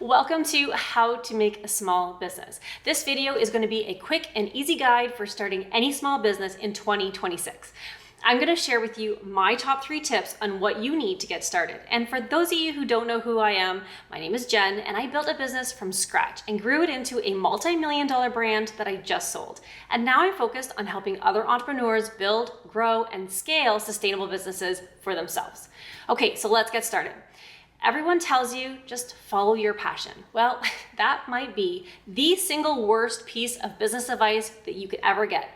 Welcome to How to Make a Small Business. This video is going to be a quick and easy guide for starting any small business in 2026. I'm going to share with you my top 3 tips on what you need to get started. And for those of you who don't know who I am, my name is Jen, and I built a business from scratch and grew it into a multi-million-dollar brand that I just sold. And now I'm focused on helping other entrepreneurs build, grow, and scale sustainable businesses for themselves. Okay, so let's get started. Everyone tells you just follow your passion. Well, that might be the single worst piece of business advice that you could ever get.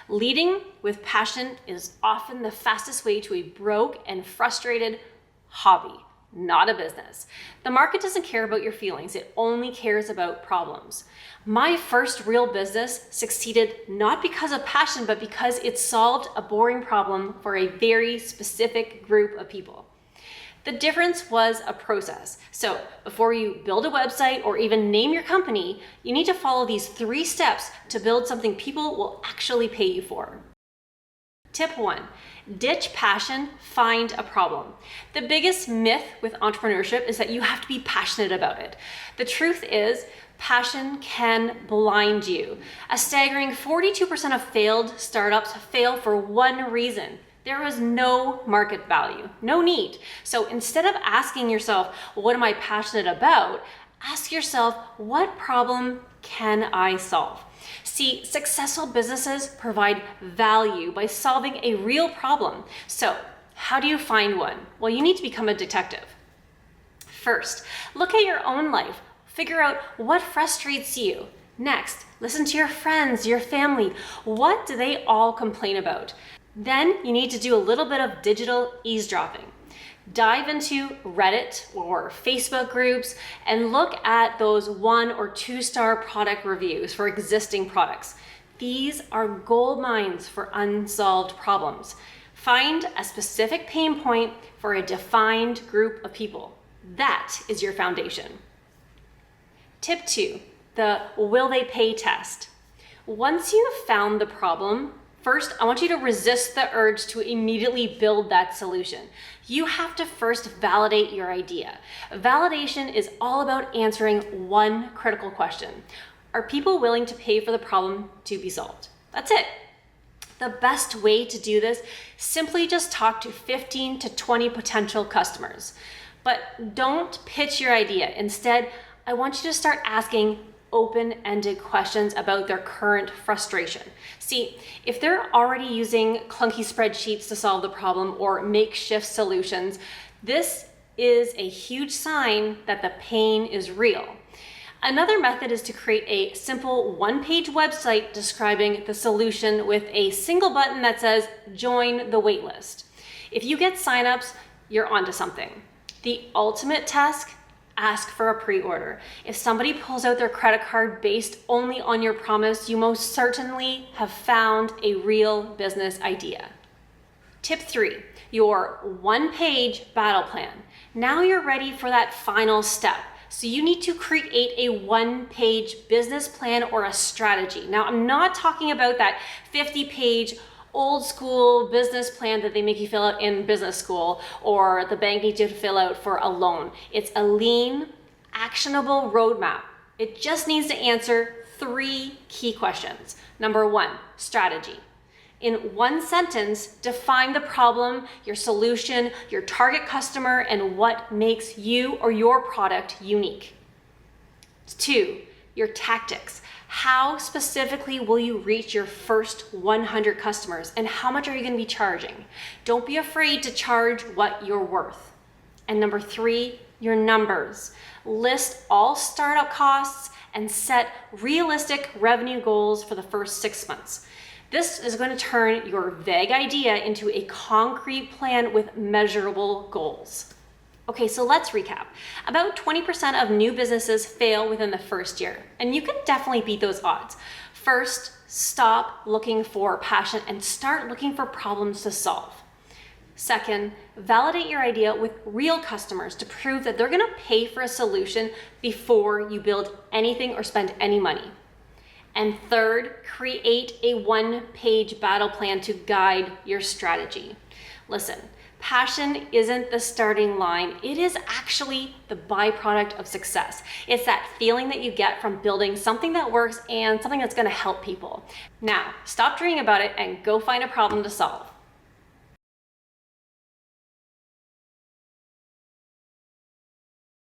Leading with passion is often the fastest way to a broke and frustrated hobby, not a business. The market doesn't care about your feelings. It only cares about problems. My first real business succeeded not because of passion, but because it solved a boring problem for a very specific group of people. The difference was a process. So before you build a website or even name your company, you need to follow these 3 steps to build something people will actually pay you for. Tip 1, ditch passion, find a problem. The biggest myth with entrepreneurship is that you have to be passionate about it. The truth is, passion can blind you. A staggering 42% of failed startups fail for one reason. There is no market value, no need. So instead of asking yourself, what am I passionate about? Ask yourself, what problem can I solve? See, successful businesses provide value by solving a real problem. So how do you find one? Well, you need to become a detective. First, look at your own life. Figure out what frustrates you. Next, listen to your friends, your family. What do they all complain about? Then you need to do a little bit of digital eavesdropping. Dive into Reddit or Facebook groups and look at those 1 or 2-star product reviews for existing products. These are gold mines for unsolved problems. Find a specific pain point for a defined group of people. That is your foundation. Tip 2, the will they pay test. Once you have found the problem, first, I want you to resist the urge to immediately build that solution. You have to first validate your idea. Validation is all about answering one critical question. Are people willing to pay for the problem to be solved? That's it. The best way to do this, simply just talk to 15 to 20 potential customers. But don't pitch your idea. Instead, I want you to start asking open-ended questions about their current frustration. See, if they're already using clunky spreadsheets to solve the problem or makeshift solutions, this is a huge sign that the pain is real. Another method is to create a simple 1-page website describing the solution with a single button that says, join the waitlist. If you get signups, you're onto something. The ultimate task, ask for a pre-order. If somebody pulls out their credit card based only on your promise, you most certainly have found a real business idea. Tip 3, your 1-page battle plan. Now you're ready for that final step. So you need to create a 1-page business plan or a strategy. Now, I'm not talking about that 50-page old school business plan that they make you fill out in business school or the bank needs you to fill out for a loan. It's a lean, actionable roadmap. It just needs to answer 3 key questions. Number 1, strategy. In 1 sentence, define the problem, your solution, your target customer, and what makes you or your product unique. 2, your tactics. How specifically will you reach your first 100 customers and how much are you going to be charging? Don't be afraid to charge what you're worth. And number 3, your numbers. List all startup costs and set realistic revenue goals for the first 6 months. This is going to turn your vague idea into a concrete plan with measurable goals. Okay, so let's recap. About 20% of new businesses fail within the first year, and you can definitely beat those odds. First, stop looking for passion and start looking for problems to solve. Second, validate your idea with real customers to prove that they're going to pay for a solution before you build anything or spend any money. And third, create a 1-page battle plan to guide your strategy. Listen, Passion isn't the starting line. It is actually the byproduct of success. It's that feeling that you get from building something that works and something that's going to help people. Now, stop dreaming about it and go find a problem to solve.